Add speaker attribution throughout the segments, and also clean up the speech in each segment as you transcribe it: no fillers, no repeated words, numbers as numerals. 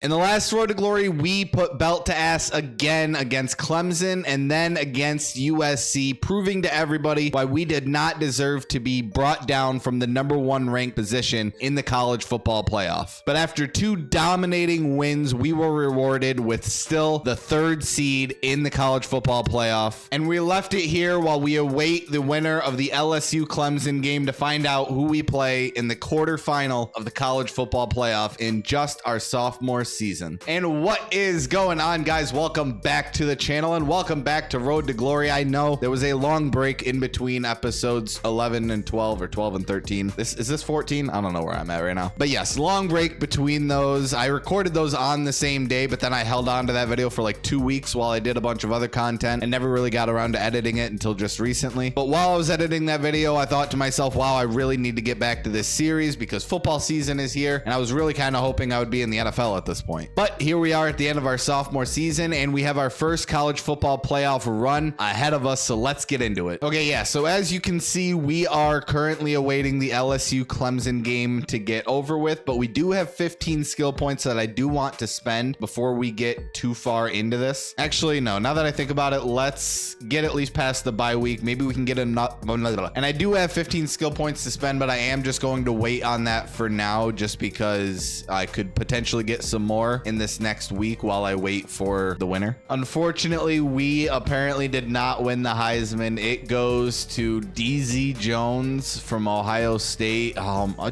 Speaker 1: In the last Road to Glory, we put belt to ass again against Clemson and then against USC, proving to everybody why we did not deserve to be brought down from the #1 ranked position in the college football playoff. But after 2 dominating wins, we were rewarded with still the 3rd seed in the college football playoff. And we left it here while we await the winner of the LSU Clemson game to find out who we play in the quarterfinal of the college football playoff in just our sophomore season. And what is going on, guys? Welcome back to the channel and welcome back to Road to Glory. I know there was a long break in between episodes 11 and 12 or 12 and 13. Is this 14? I don't know where I'm at right now. But yes, long break between those. I recorded those on the same day, but then I held on to that video for like 2 weeks while I did a bunch of other content and never really got around to editing it until just recently. But while I was editing that video, I thought to myself, wow, I really need to get back to this series because football season is here. And I was really kind of hoping I would be in the NFL at this point. But here we are at the end of our sophomore season and we have our first college football playoff run ahead of us. So let's get into it. Okay, yeah. So as you can see, we are currently awaiting the LSU Clemson game to get over with, but we do have 15 skill points that I do want to spend before we get too far into this. Actually, no, now that I think about it, let's get at least past the bye week. Maybe we can get another. And I do have 15 skill points to spend, but I am just going to wait on that for now, just because I could potentially get some more in this next week while I wait for the winner. Unfortunately, we apparently did not win the Heisman. It goes to DZ Jones from Ohio State.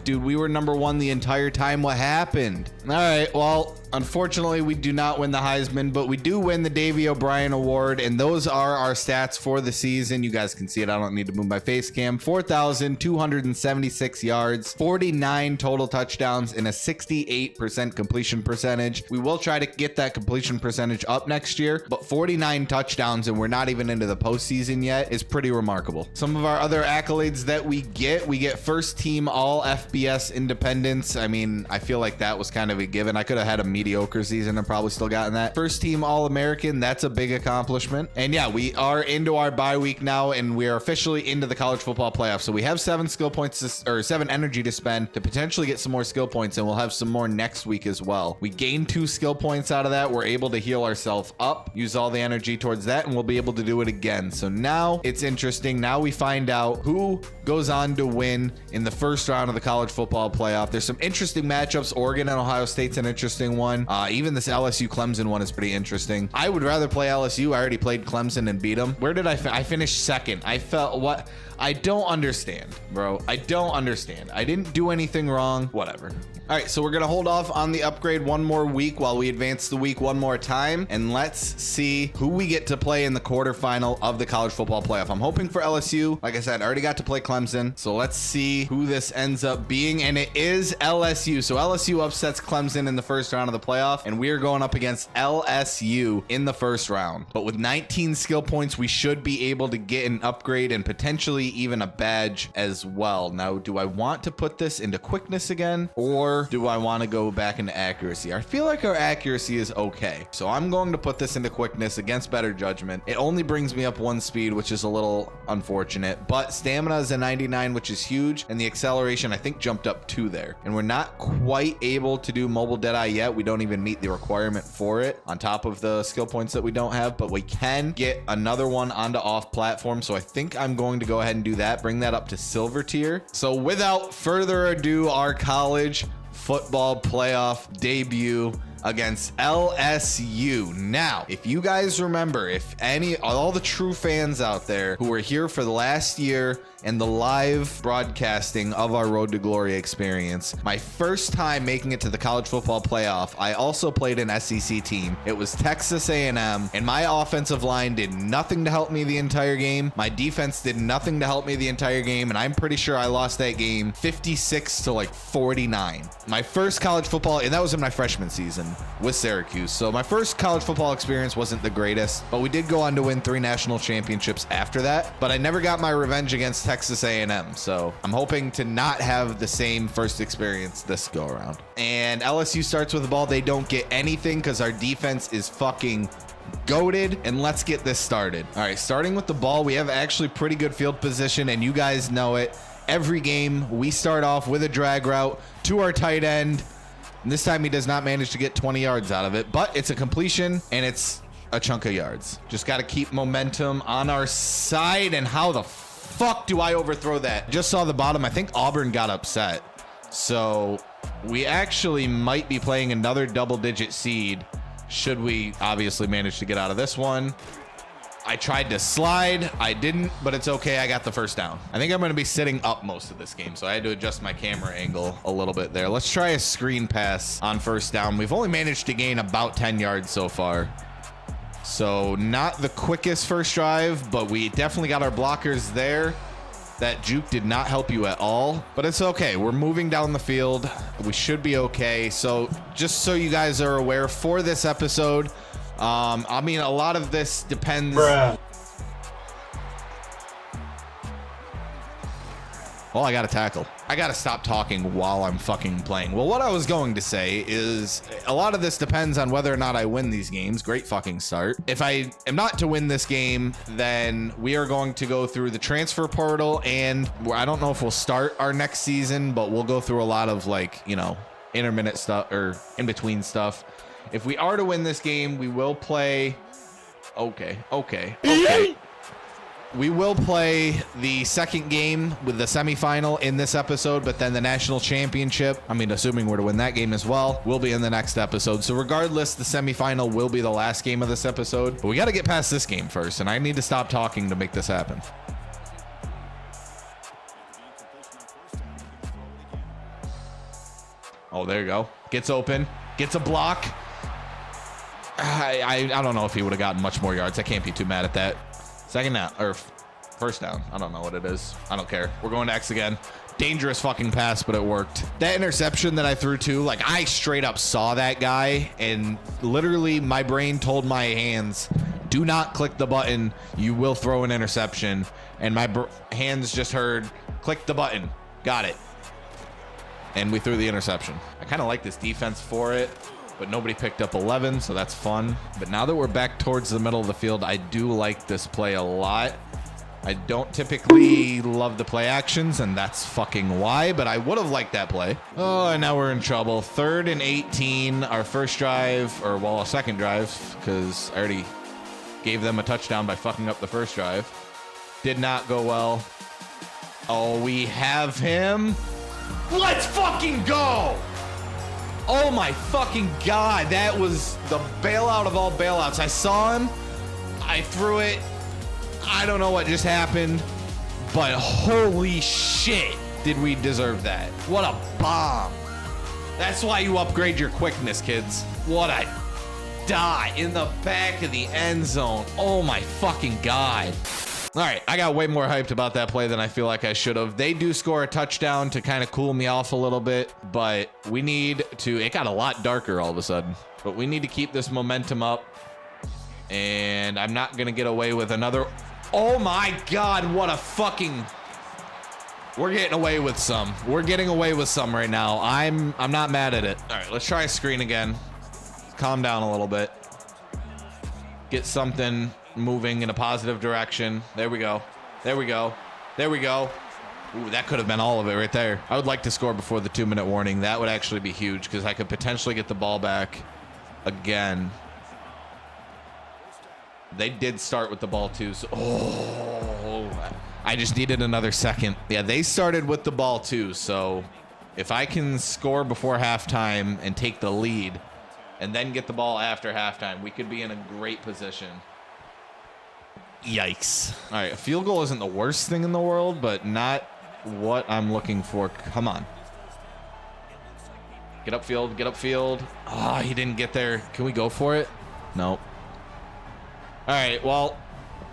Speaker 1: Dude, we were #1 the entire time. What happened? All right, well, unfortunately, we do not win the Heisman, but we do win the Davey O'Brien Award, and those are our stats for the season. You guys can see it. I don't need to move my face cam. 4,276 yards, 49 total touchdowns, and a 68% completion percentage. We will try to get that completion percentage up next year, but 49 touchdowns, and we're not even into the postseason yet, is pretty remarkable. Some of our other accolades that we get first team all FBS independence. I mean, I feel like that was kind of a given. I could have had a mediocre season and probably still gotten that. First team All-American, that's a big accomplishment. And yeah, we are into our bye week now and we are officially into the college football playoff. So we have 7 skill points or 7 energy to spend to potentially get some more skill points, and we'll have some more next week as well. We gained 2 skill points out of that. We're able to heal ourselves up, use all the energy towards that, and we'll be able to do it again. So now it's interesting. Now we find out who goes on to win in the first round of the college football playoff. There's some interesting matchups. Oregon and Ohio State's an interesting one. Even this LSU Clemson one is pretty interesting. I would rather play LSU. I already played Clemson and beat them. Where did I finish second? I felt what? I don't understand, bro. I don't understand. I didn't do anything wrong. Whatever. All right, so we're going to hold off on the upgrade one more week while we advance the week one more time. And let's see who we get to play in the quarterfinal of the college football playoff. I'm hoping for LSU. Like I said, I already got to play Clemson. So let's see who this ends up being. And it is LSU. So LSU upsets Clemson in the first round of the playoff. And we are going up against LSU in the first round. But with 19 skill points, we should be able to get an upgrade and potentially even a badge as well. Now, do I want to put this into quickness again, or do I want to go back into accuracy? I feel like our accuracy is okay, so I'm going to put this into quickness against better judgment. It only brings me up 1 speed, which is a little unfortunate, but stamina is a 99, which is huge, and the acceleration I think jumped up 2 there. And we're not quite able to do mobile deadeye yet. We don't even meet the requirement for it on top of the skill points that we don't have, but we can get another one onto off platform. So I think I'm going to go ahead and do that, bring that up to silver tier. So without further ado, our college football playoff debut against LSU. Now, if you guys remember, all the true fans out there who were here for the last year and the live broadcasting of our Road to Glory experience, my first time making it to the college football playoff, I also played an SEC team. It was Texas A&M, and my offensive line did nothing to help me the entire game. My defense did nothing to help me the entire game, and I'm pretty sure I lost that game 56 to like 49. My first college football, and that was in my freshman season with Syracuse. So my first college football experience wasn't the greatest, but we did go on to win 3 national championships after that. But I never got my revenge against Texas A&M. So I'm hoping to not have the same first experience this go around. And LSU starts with the ball. They don't get anything because our defense is fucking goated, and let's get this started. All right, starting with the ball, we have actually pretty good field position, and you guys know it. Every game, we start off with a drag route to our tight end. And this time he does not manage to get 20 yards out of it, but it's a completion and it's a chunk of yards. Just got to keep momentum on our side. And how the fuck do I overthrow that? Just saw the bottom. I think Auburn got upset. So we actually might be playing another double-digit seed should we obviously manage to get out of this one. I tried to slide. I didn't, but it's okay. I got the first down. I think I'm going to be sitting up most of this game, so I had to adjust my camera angle a little bit there. Let's try a screen pass on first down. We've only managed to gain about 10 yards so far. So not the quickest first drive, but we definitely got our blockers there. That juke did not help you at all, but it's okay. We're moving down the field. We should be okay. So just so you guys are aware, for this episode, I mean, a lot of this depends. Bruh. Well, I got to tackle. I got to stop talking while I'm fucking playing. Well, what I was going to say is a lot of this depends on whether or not I win these games. Great fucking start. If I am not to win this game, then we are going to go through the transfer portal, and I don't know if we'll start our next season, but we'll go through a lot of, like, you know, intermittent stuff or in between stuff. If we are to win this game, we will play. Okay. We will play the second game with the semifinal in this episode, but then the national championship, I mean, assuming we're to win that game as well, will be in the next episode. So regardless, the semifinal will be the last game of this episode, but we got to get past this game first, and I need to stop talking to make this happen. Oh, there you go. Gets open, gets a block. I don't know if he would have gotten much more yards. I can't be too mad at that. Second down, or first down. I don't know what it is. I don't care. We're going to X again. Dangerous fucking pass, but it worked. That interception that I threw to, like, I straight up saw that guy, and literally my brain told my hands, do not click the button. You will throw an interception. And my hands just heard, click the button. Got it. And we threw the interception. I kind of like this defense for it, but nobody picked up 11, so that's fun. But now that we're back towards the middle of the field, I do like this play a lot. I don't typically love the play actions, and that's fucking why, but I would have liked that play. Oh, and now we're in trouble. 3rd and 18, our first drive, or well, a second drive, because I already gave them a touchdown by fucking up the first drive. Did not go well. Oh, we have him. Let's fucking go! Oh my fucking God, that was the bailout of all bailouts. I saw him, I threw it. I don't know what just happened, but holy shit, did we deserve that. What a bomb. That's why you upgrade your quickness, kids. What a die in the back of the end zone. Oh my fucking God. All right, I got way more hyped about that play than I feel like I should have. They do score a touchdown to kind of cool me off a little bit, but we need to, it got a lot darker all of a sudden, but we need to keep this momentum up, and I'm not going to get away with another. Oh my God, what a fucking, we're getting away with some. We're getting away with some right now. I'm not mad at it. All right, let's try a screen again. Calm down a little bit. Get something moving in a positive direction. There we go. There we go. There we go. Ooh, that could have been all of it right there. I would like to score before the 2-minute warning. That would actually be huge because I could potentially get the ball back again. They did start with the ball too. So, oh, I just needed another second. Yeah, they started with the ball too. So if I can score before halftime and take the lead and then get the ball after halftime, we could be in a great position. Yikes. All right, a field goal isn't the worst thing in the world, but not what I'm looking for. Come on. Get upfield, get upfield. Oh, he didn't get there. Can we go for it? Nope. All right, well,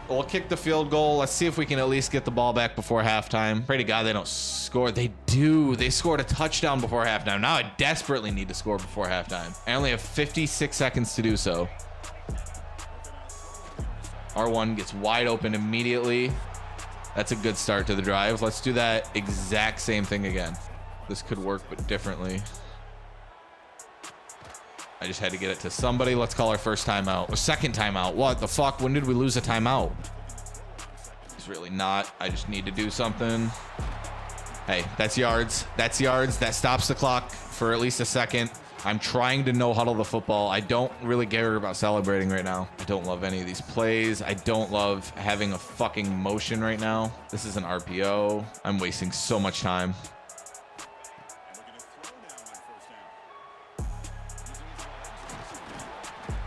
Speaker 1: we'll kick the field goal. Let's see if we can at least get the ball back before halftime. Pray to God they don't score. They do. They scored a touchdown before halftime. Now I desperately need to score before halftime. I only have 56 seconds to do so. R1 gets wide open immediately. That's a good start to the drive. Let's do that exact same thing again. This could work, but differently. I just had to get it to somebody. Let's call our first timeout. Or second timeout. What the fuck? When did we lose a timeout? It's really not. I just need to do something. Hey, that's yards. That's yards. That stops the clock for at least a second. I'm trying to no huddle the football. I don't really care about celebrating right now. I don't love any of these plays. I don't love having a fucking motion right now. This is an RPO. I'm wasting so much time.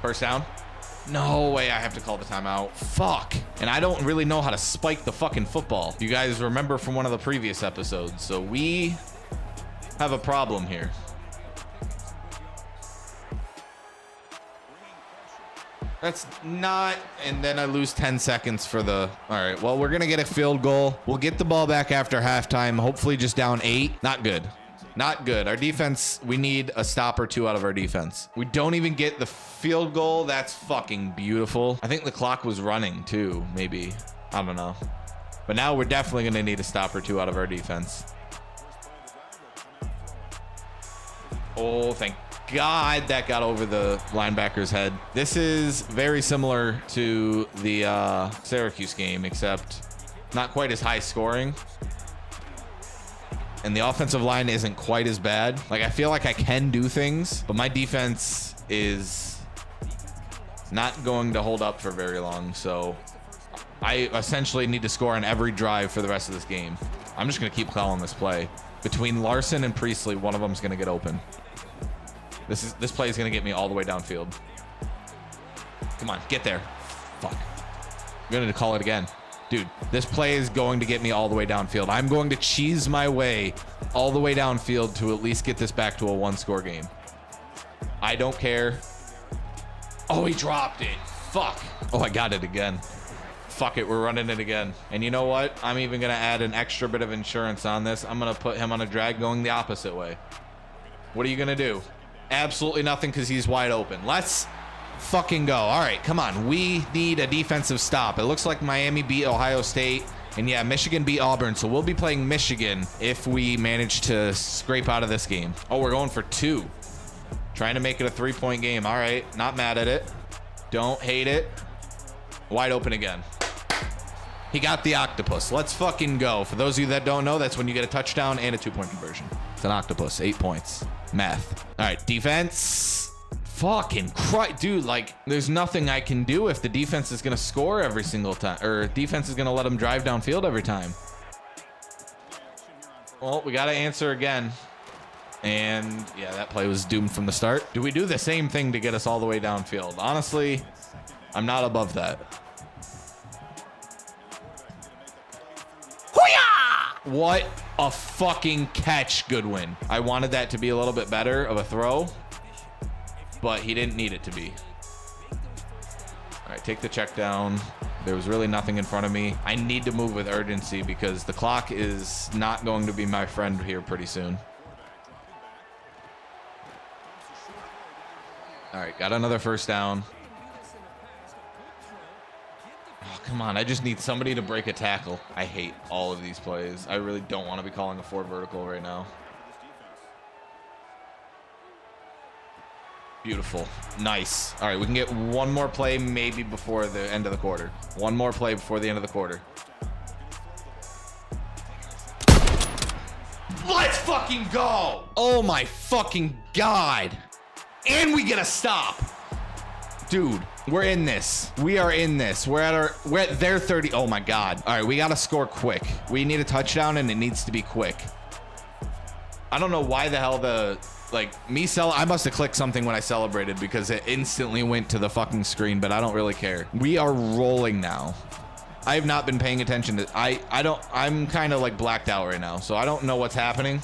Speaker 1: First down. No way I have to call the timeout. Fuck. And I don't really know how to spike the fucking football. You guys remember from one of the previous episodes. So we have a problem here. That's not, and then I lose 10 seconds for the, all right, well, we're going to get a field goal. We'll get the ball back after halftime, hopefully just down 8. Not good. Not good. Our defense, we need a stop or two out of our defense. We don't even get the field goal. That's fucking beautiful. I think the clock was running too, maybe. I don't know. But now we're definitely going to need a stop or two out of our defense. Oh, thank God that got over the linebacker's head. This is very similar to the Syracuse game, except not quite as high scoring. And the offensive line isn't quite as bad. Like, I feel like I can do things, but my defense is not going to hold up for very long. So I essentially need to score on every drive for the rest of this game. I'm just going to keep calling this play. Between Larson and Priestley, one of them is going to get open. This play is going to get me all the way downfield. Come on, get there. Fuck. I'm going to call it again. Dude, this play is going to get me all the way downfield. I'm going to cheese my way all the way downfield to at least get this back to a one-score game. I don't care. Oh, he dropped it. Fuck. Oh, I got it again. Fuck it, we're running it again. And you know what? I'm even going to add an extra bit of insurance on this. I'm going to put him on a drag going the opposite way. What are you going to do? Absolutely nothing because he's wide open. Let's fucking go. All right, come on. We need a defensive stop. It looks like Miami beat Ohio State. And yeah, Michigan beat Auburn. So we'll be playing Michigan if we manage to scrape out of this game. Oh, we're going for 2. Trying to make it a 3-point game. All right, not mad at it. Don't hate it. Wide open again. He got the octopus. Let's fucking go. For those of you that don't know, that's when you get a touchdown and a 2-point conversion. It's an octopus. 8 points. Math. All right, defense. Fucking Christ. Dude, like, there's nothing I can do if the defense is going to score every single time. Or defense is going to let them drive downfield every time. Well, we got to answer again. And, yeah, that play was doomed from the start. Do we do the same thing to get us all the way downfield? Honestly, I'm not above that. What a fucking catch, Goodwin. I wanted that to be a little bit better of a throw, but he didn't need it to be. All right, take the check down. There was really nothing in front of me. I need to move with urgency because the clock is not going to be my friend here pretty soon. All right, got another first down. Oh, come on. I just need somebody to break a tackle. I hate all of these plays. I really don't want to be calling a 4 vertical right now. Beautiful. Nice. All right, we can get one more play maybe before the end of the quarter. One more play before the end of the quarter. Let's fucking go. Oh, my fucking God. And we get a stop. Dude, we're in this. We are in this. We're at their 30. Oh my God. All right, we got to score quick. We need a touchdown and it needs to be quick. I don't know why the hell I must have clicked something when I celebrated because it instantly went to the fucking screen, but I don't really care. We are rolling now. I have not been paying attention to, I'm kind of like blacked out right now, so I don't know what's happening.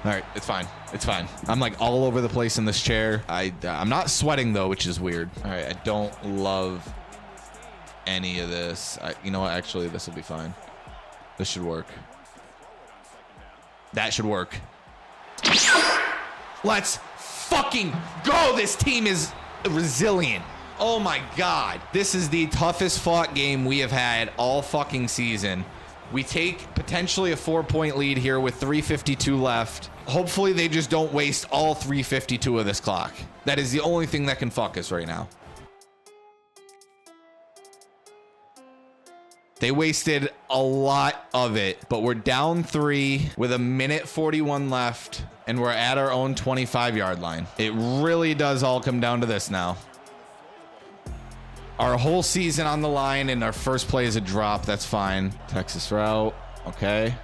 Speaker 1: All right, it's fine. It's fine. I'm like all over the place in this chair. I'm not sweating though, which is weird. All right, I don't love any of this. You know what? Actually, this will be fine. This should work. That should work. Let's fucking go. This team is resilient. Oh my God. This is the toughest fought game we have had all fucking season. We take potentially a 4-point lead here with 3:52 left. Hopefully they just don't waste all 3:52 of this clock. That is the only thing that can fuck us right now. They wasted a lot of it, but we're down 3 with 1:41 left. And we're at our own 25-yard line. It really does all come down to this now. Our whole season on the line, and our first play is a drop. That's fine. Texas route. Okay.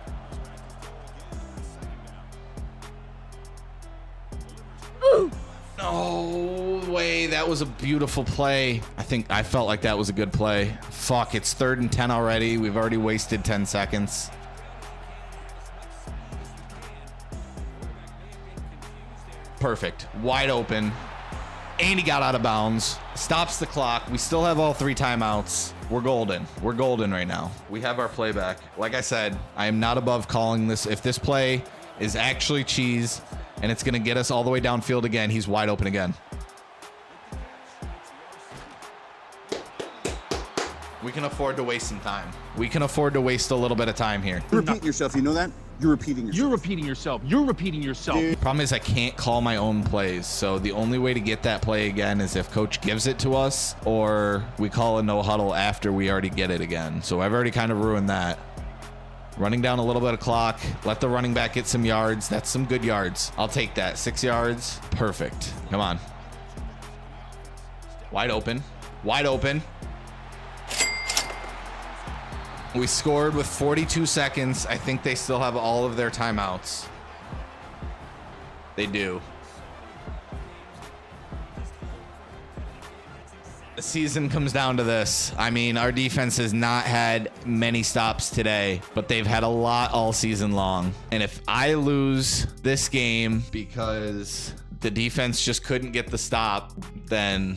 Speaker 1: No way. That was a beautiful play. I felt like that was a good play. Fuck, it's 3rd and 10 already. We've already wasted 10 seconds. Perfect. Wide open. And he got out of bounds. Stops the clock. We still have all 3 timeouts. We're golden. We're golden right now. We have our playback. Like I said, I am not above calling this. If this play is actually cheese and it's going to get us all the way downfield again, he's wide open again. We can afford to waste some time. We can afford to waste a little bit of time here.
Speaker 2: You're repeating yourself. You know that? You're repeating yourself.
Speaker 3: You're repeating yourself. You're repeating yourself.
Speaker 2: Dude.
Speaker 1: Problem is I can't call my own plays. So the only way to get that play again is if coach gives it to us or we call a no huddle after we already get it again. So I've already kind of ruined that. Running down a little bit of clock. Let the running back get some yards. That's some good yards. I'll take that. 6 yards. Perfect. Come on. Wide open. Wide open. We scored with 42 seconds. I think they still have all of their timeouts. They do. The season comes down to this. I mean, our defense has not had many stops today, but they've had a lot all season long. And if I lose this game because the defense just couldn't get the stop, then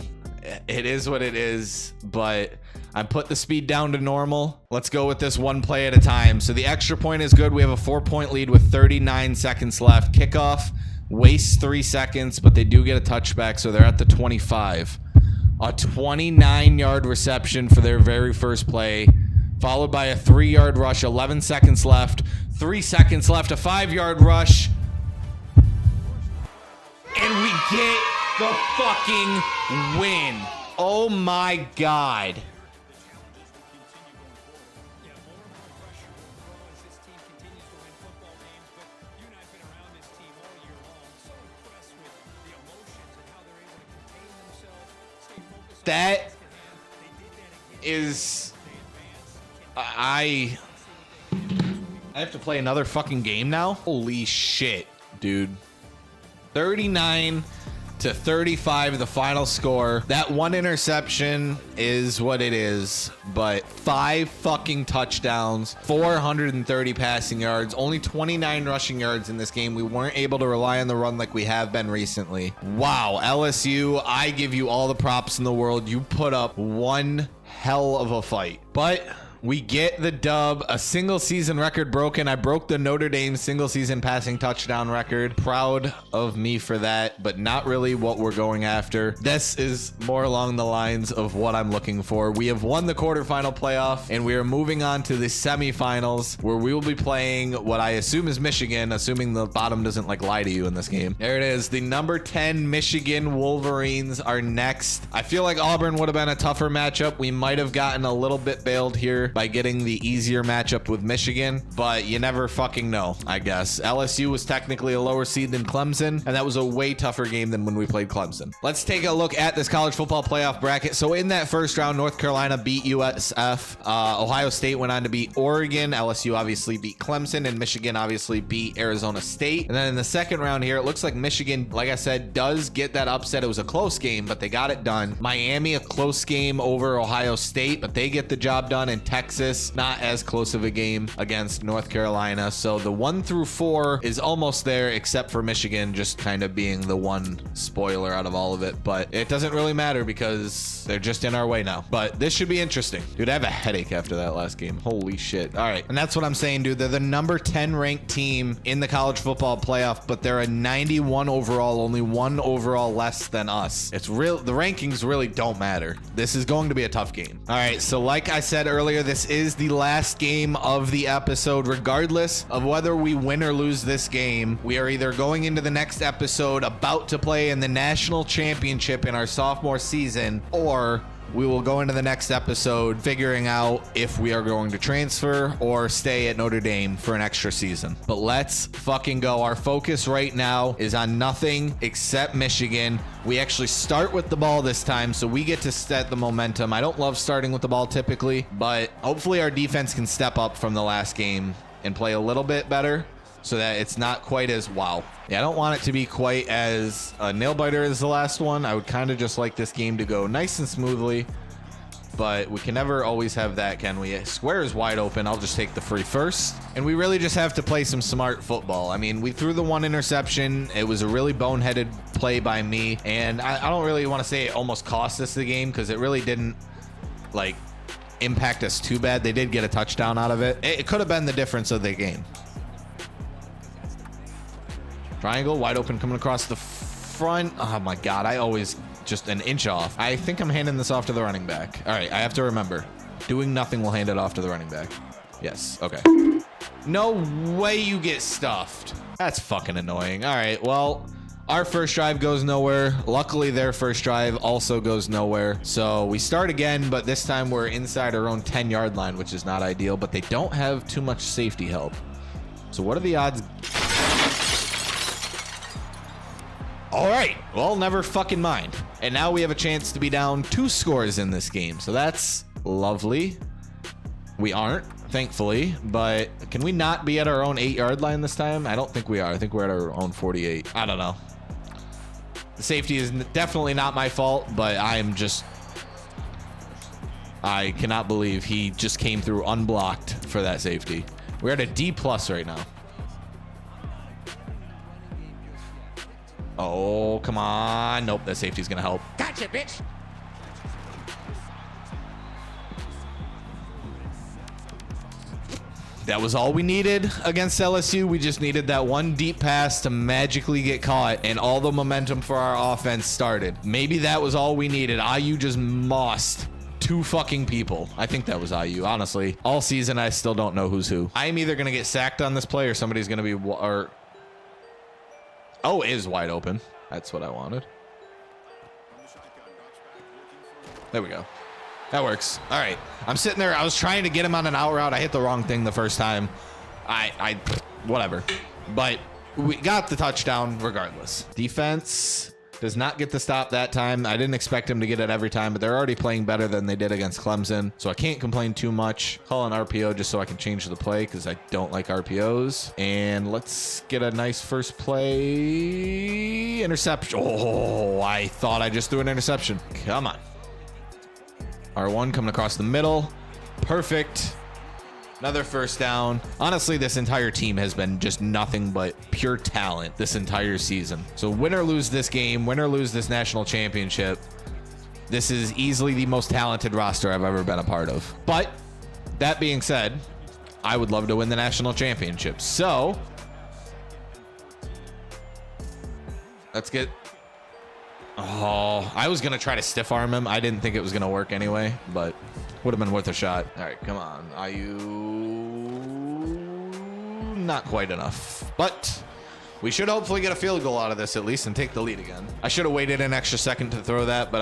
Speaker 1: it is what it is. But I put the speed down to normal. Let's go with this one play at a time. So the extra point is good. We have a 4-point lead with 39 seconds left. Kickoff wastes 3 seconds, but they do get a touchback, so they're at the 25. A 29-yard reception for their very first play, followed by a 3-yard rush. 11 seconds left. 3 seconds left. A 5-yard rush. And we get the fucking win. Oh my God. That is, I have to play another fucking game now? Holy shit, dude. 39-35, the final score. That one interception is what it is, but 5 fucking touchdowns, 430 passing yards, only 29 rushing yards in this game. We weren't able to rely on the run like we have been recently. Wow, LSU, I give you all the props in the world. You put up one hell of a fight, but we get the dub. A single season record broken. I broke the Notre Dame single season passing touchdown record. Proud of me for that, but not really what we're going after. This is more along the lines of what I'm looking for. We have won the quarterfinal playoff, and we are moving on to the semifinals, where we will be playing what I assume is Michigan, assuming the bottom doesn't like lie to you in this game. There it is. The number 10 Michigan Wolverines are next. I feel like Auburn would have been a tougher matchup. We might have gotten a little bit bailed here by getting the easier matchup with Michigan, but you never fucking know, I guess. LSU was technically a lower seed than Clemson, and that was a way tougher game than when we played Clemson. Let's take a look at this college football playoff bracket. So in that first round, North Carolina beat USF. Ohio State went on to beat Oregon. LSU obviously beat Clemson, and Michigan obviously beat Arizona State. And then in the second round here, it looks like Michigan, like I said, does get that upset. It was a close game, but they got it done. Miami, a close game over Ohio State, but they get the job done. And Texas, not as close of a game against North Carolina. So the 1 through 4 is almost there, except for Michigan just kind of being the one spoiler out of all of it. But it doesn't really matter because they're just in our way now. But this should be interesting. Dude, I have a headache after that last game. Holy shit. All right. And that's what I'm saying, dude. They're the number 10 ranked team in the college football playoff, but they're a 91 overall, only 1 overall less than us. It's real. The rankings really don't matter. This is going to be a tough game. All right. So like I said earlier, this is the last game of the episode. Regardless of whether we win or lose this game, we are either going into the next episode about to play in the national championship in our sophomore season, or we will go into the next episode figuring out if we are going to transfer or stay at Notre Dame for an extra season. But let's fucking go. Our focus right now is on nothing except Michigan. We actually start with the ball this time, so we get to set the momentum. I don't love starting with the ball typically, but hopefully our defense can step up from the last game and play a little bit better so that it's not quite as wow. Yeah, I don't want it to be quite as a nail biter as the last one. I would kind of just like this game to go nice and smoothly, but we can never always have that, can we? Square is wide open. I'll just take the free first. And we really just have to play some smart football. I mean, we threw the one interception. It was a really boneheaded play by me. And I don't really want to say it almost cost us the game because it really didn't, like, impact us too bad. They did get a touchdown out of it. It could have been the difference of the game. Triangle, wide open, coming across the front. Oh my God, I always just an inch off. I think I'm handing this off to the running back. All right, I have to remember. Doing nothing will hand it off to the running back. Yes, okay. No way you get stuffed. That's fucking annoying. All right, well, our first drive goes nowhere. Luckily, their first drive also goes nowhere. So we start again, but this time we're inside our own 10-yard line, which is not ideal, but they don't have too much safety help. So what are the odds? All right, well, never fucking mind. And now we have a chance to be down 2 scores in this game. So that's lovely. We aren't, thankfully, but can we not be at our own 8-yard line this time? I don't think we are. I think we're at our own 48. I don't know. The safety is definitely not my fault, but I cannot believe he just came through unblocked for that safety. We're at a D+ right now. Oh, come on. Nope, that safety's going to help. Gotcha, bitch. That was all we needed against LSU. We just needed that one deep pass to magically get caught, and all the momentum for our offense started. Maybe that was all we needed. IU just mossed 2 fucking people. I think that was IU, honestly. All season, I still don't know who's who. I'm either going to get sacked on this play or somebody's going to be... Oh, it is wide open. That's what I wanted. There we go. That works. All right. I'm sitting there. I was trying to get him on an out route. I hit the wrong thing the first time. Whatever. But we got the touchdown regardless. Defense does not get the stop that time. I didn't expect him to get it every time, but they're already playing better than they did against Clemson. So I can't complain too much. Call an RPO just so I can change the play because I don't like RPOs. And let's get a nice first play. Interception. Oh, I thought I just threw an interception. Come on. R1 coming across the middle. Perfect. Another first down. Honestly, this entire team has been just nothing but pure talent this entire season. So win or lose this game, win or lose this national championship, this is easily the most talented roster I've ever been a part of. But that being said, I would love to win the national championship. So let's get... Oh, I was going to try to stiff arm him. I didn't think it was going to work anyway, but would have been worth a shot. All right, come on. Not quite enough, but we should hopefully get a field goal out of this at least and take the lead again. I should have waited an extra second to throw that, but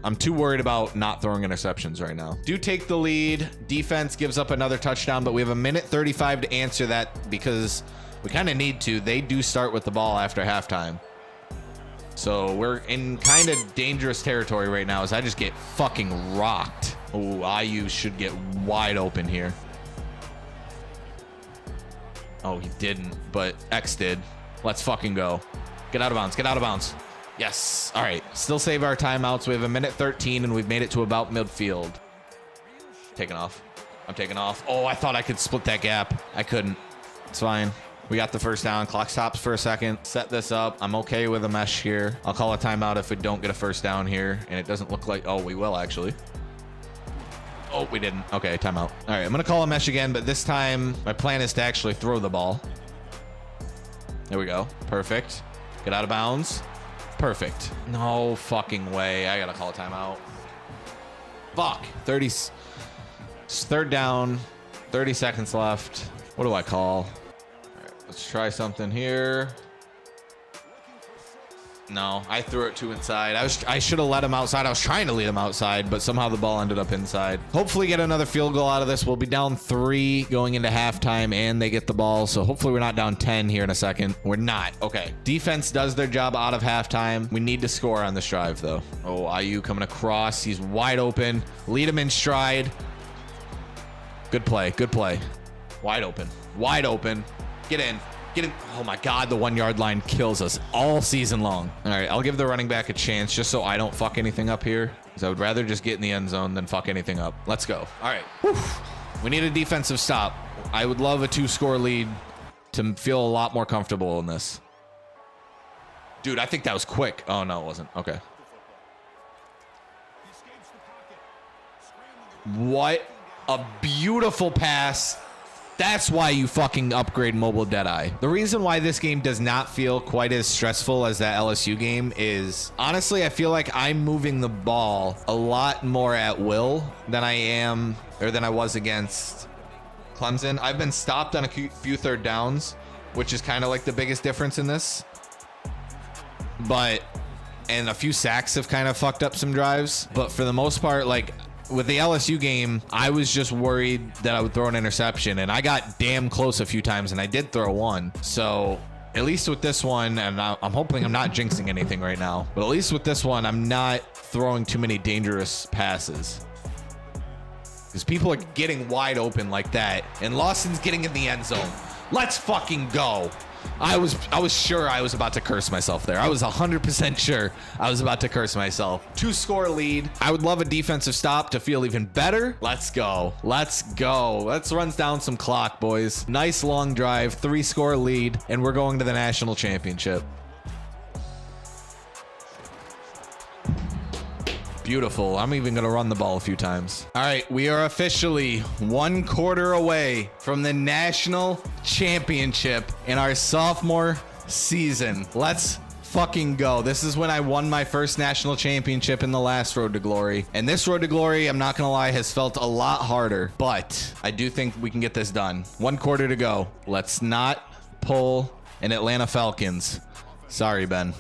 Speaker 1: I'm too worried about not throwing interceptions right now. Do take the lead. Defense gives up another touchdown, but we have 1:35 to answer that because we kind of need to. They do start with the ball after halftime. So we're in kind of dangerous territory right now as I just get fucking rocked. Oh, IU should get wide open here. Oh, he didn't, but X did. Let's fucking go. Get out of bounds. Get out of bounds. Yes. All right. Still save our timeouts. We have 1:13 and we've made it to about midfield. Taking off. I'm taking off. Oh, I thought I could split that gap. I couldn't. It's fine. We got the first down. Clock stops for a second. Set this up. I'm okay with a mesh here. I'll call a timeout if we don't get a first down here. And it doesn't look like... Oh, we will actually. Oh, we didn't. Okay, timeout. All right, I'm going to call a mesh again, but this time my plan is to actually throw the ball. There we go. Perfect. Get out of bounds. Perfect. No fucking way. I got to call a timeout. Fuck. 30. Third down. 30 seconds left. What do I call? Let's try something here. No, I threw it too inside. I should have let him outside. I was trying to lead him outside, but somehow the ball ended up inside. Hopefully get another field goal out of this. We'll be down 3 going into halftime, and they get the ball. So hopefully we're not down 10 here in a second. We're not. Okay. Defense does their job out of halftime. We need to score on this drive, though. Oh, IU coming across. He's wide open. Lead him in stride. Good play. Good play. Wide open. Wide open. Get in. Get in. Oh my God, the 1 yard line kills us all season long. All right, I'll give the running back a chance just so I don't fuck anything up here, because I would rather just get in the end zone than fuck anything up. Let's go. All right. Whew. We need a defensive stop. I would love a 2-score lead to feel a lot more comfortable in this. Dude, I think that was quick. Oh, no, it wasn't. Okay. What a beautiful pass. That's why you fucking upgrade Mobile Deadeye. The reason why this game does not feel quite as stressful as that LSU game is, honestly, I feel like I'm moving the ball a lot more at will than I was against Clemson. I've been stopped on a few third downs, which is kind of like the biggest difference in this. And a few sacks have kind of fucked up some drives. But for the most part, like, with the LSU game, I was just worried that I would throw an interception, and I got damn close a few times, and I did throw one. So at least with this one, and I'm hoping I'm not jinxing anything right now, but at least with this one, I'm not throwing too many dangerous passes, because people are getting wide open like that, and Lawson's getting in the end zone. Let's fucking go. I was sure I was about to curse myself there. I was 100% sure I was about to curse myself. 2-score lead. I would love a defensive stop to feel even better. Let's go. Let's go. Let's run down some clock, boys. Nice long drive, 3-score lead, and we're going to the national championship. Beautiful. I'm even going to run the ball a few times. All right, we are officially 1 quarter away from the national championship in our sophomore season. Let's fucking go. This is when I won my first national championship in the last Road to Glory. And this Road to Glory, I'm not going to lie, has felt a lot harder, but I do think we can get this done. 1 quarter to go. Let's not pull an Atlanta Falcons. Sorry, Ben.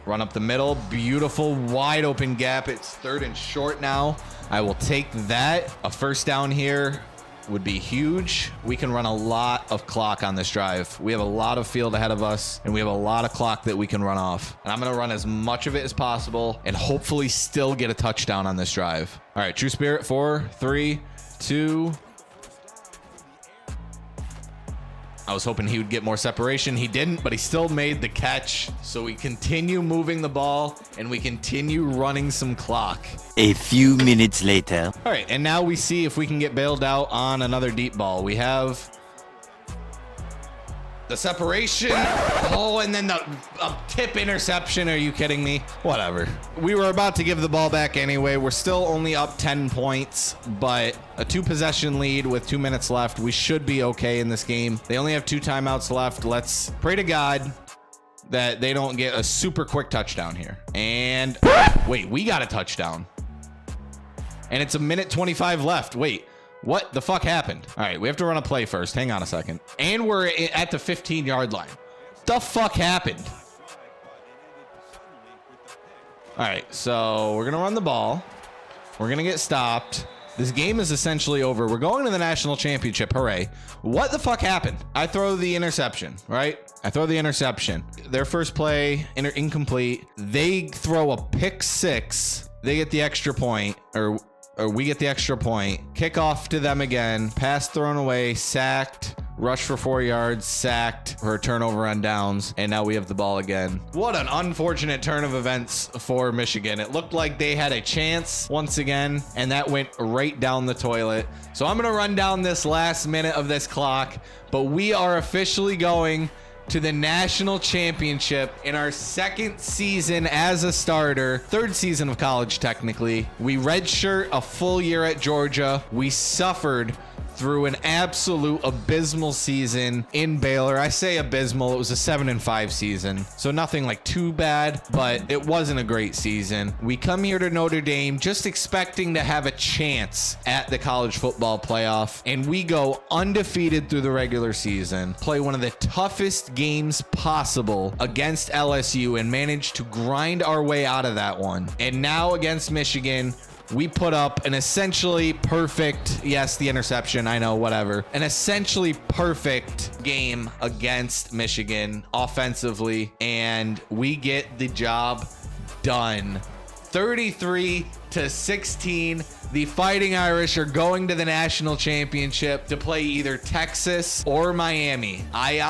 Speaker 1: Run up the middle. Beautiful wide open gap. It's 3rd and short now. I will take that. A first down here would be huge. We can run a lot of clock on this drive. We have a lot of field ahead of us, and we have a lot of clock that we can run off. And I'm going to run as much of it as possible and hopefully still get a touchdown on this drive. All right, True Spirit. 4, 3, 2. I was hoping he would get more separation. He didn't, but he still made the catch. So we continue moving the ball, and we continue running some clock.
Speaker 4: A few minutes later.
Speaker 1: All right, and now we see if we can get bailed out on another deep ball. We have the separation. Oh, and then the tip interception. Are you kidding me? Whatever. We were about to give the ball back anyway. We're still only up 10 points, but a 2-possession lead with 2 minutes left. We should be okay in this game. They only have 2 timeouts left. Let's pray to God that they don't get a super quick touchdown here. And wait, we got a touchdown. And it's 1:25 left. Wait. What the fuck happened? All right, we have to run a play first. Hang on a second. And we're at the 15-yard line. The fuck happened? All right, so we're going to run the ball. We're going to get stopped. This game is essentially over. We're going to the national championship. Hooray. What the fuck happened? I throw the interception, right? I throw the interception. Their first play, incomplete. They throw a pick 6. They get the extra point, or we get the extra point. Kickoff to them again. Pass thrown away. Sacked. Rush for 4 yards. Sacked for a turnover on downs. And now we have the ball again. What an unfortunate turn of events for Michigan. It looked like they had a chance once again, and that went right down the toilet. So I'm going to run down this last minute of this clock, but we are officially going to the national championship in our 2nd season as a starter, 3rd season of college technically. We redshirt a full year at Georgia. We suffered through an absolute abysmal season in Baylor. I say abysmal, it was a 7-5 season, so nothing like too bad, but it wasn't a great season. We come here to Notre Dame just expecting to have a chance at the college football playoff, and we go undefeated through the regular season, play one of the toughest games possible against LSU, and manage to grind our way out of that one. And now against Michigan, we put up an essentially perfect, yes, the interception, I know, whatever, an essentially perfect game against Michigan offensively, and we get the job done. 33-16. The Fighting Irish are going to the national championship to play either Texas or Miami. I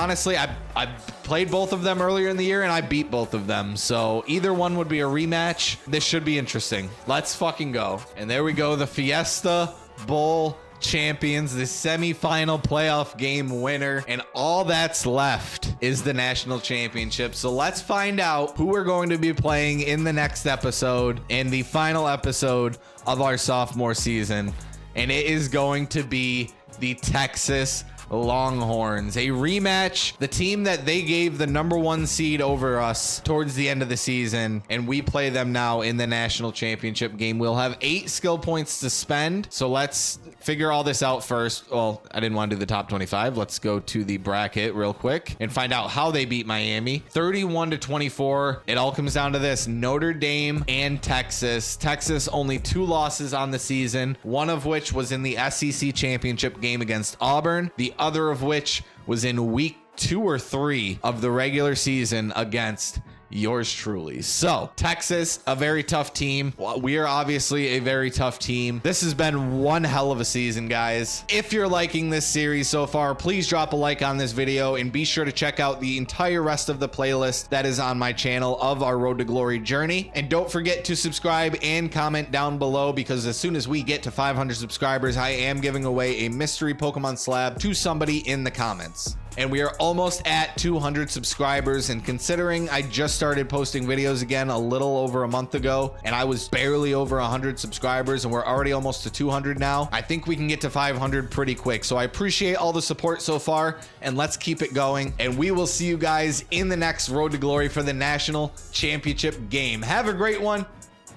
Speaker 1: played both of them earlier in the year and I beat both of them. So either one would be a rematch. This should be interesting. Let's fucking go. And there we go. The Fiesta Bowl champions, the semifinal playoff game winner, and all that's left is the national championship. So let's find out who we're going to be playing in the next episode, in the final episode of our sophomore season, and it is going to be the Texas Longhorns, a rematch, the team that they gave the #1 seed over us towards the end of the season, and we play them now in the national championship game. We'll have 8 skill points to spend, so let's figure all this out first. Well, I didn't want to do the top 25. Let's go to the bracket real quick and find out how they beat Miami. 31-24. It all comes down to this: Notre Dame and Texas. Texas only 2 losses on the season, one of which was in the SEC championship game against Auburn, the other of which was in week 2 or 3 of the regular season against yours truly. So Texas, a very tough team. We are obviously a very tough team. This has been one hell of a season, guys. If you're liking this series so far, please drop a like on this video and be sure to check out the entire rest of the playlist that is on my channel of our Road to Glory journey. And don't forget to subscribe and comment down below, because as soon as we get to 500 subscribers, I am giving away a mystery Pokemon slab to somebody in the comments. And we are almost at 200 subscribers, and considering I just started posting videos again a little over a month ago, and I was barely over 100 subscribers, and we're already almost to 200 now, I think we can get to 500 pretty quick. So I appreciate all the support so far, and let's keep it going, and we will see you guys in the next Road to Glory for the national championship game. Have a great one.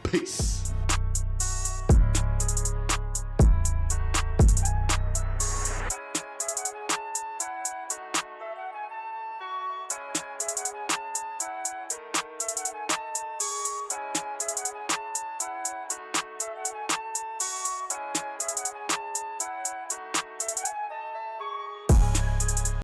Speaker 1: Peace.